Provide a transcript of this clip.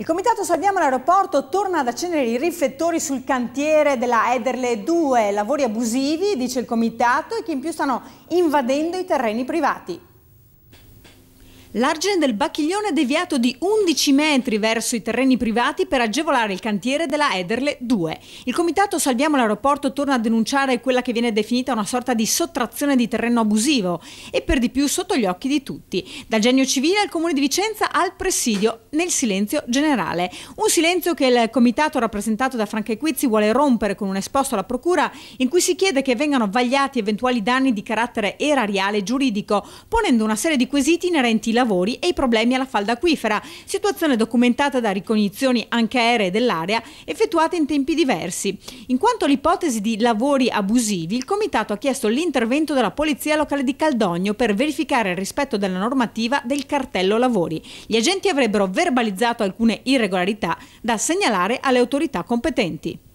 Il comitato Salviamo l'aeroporto torna ad accendere i riflettori sul cantiere della Ederle 2, lavori abusivi, dice il comitato, e che in più stanno invadendo i terreni privati. L'argine del Bacchiglione è deviato di 11 metri verso i terreni privati per agevolare il cantiere della Ederle 2. Il comitato Salviamo l'aeroporto torna a denunciare quella che viene definita una sorta di sottrazione di terreno abusivo e per di più sotto gli occhi di tutti. Dal Genio Civile al Comune di Vicenza al presidio, nel silenzio generale. Un silenzio che il comitato rappresentato da Franca Equizzi vuole rompere con un esposto alla procura in cui si chiede che vengano vagliati eventuali danni di carattere erariale e giuridico, ponendo una serie di quesiti inerenti ai lavori e i problemi alla falda acquifera, situazione documentata da ricognizioni anche aeree dell'area effettuate in tempi diversi. In quanto all'ipotesi di lavori abusivi, il comitato ha chiesto l'intervento della Polizia Locale di Caldogno per verificare il rispetto della normativa del cartello lavori. Gli agenti avrebbero verbalizzato alcune irregolarità da segnalare alle autorità competenti.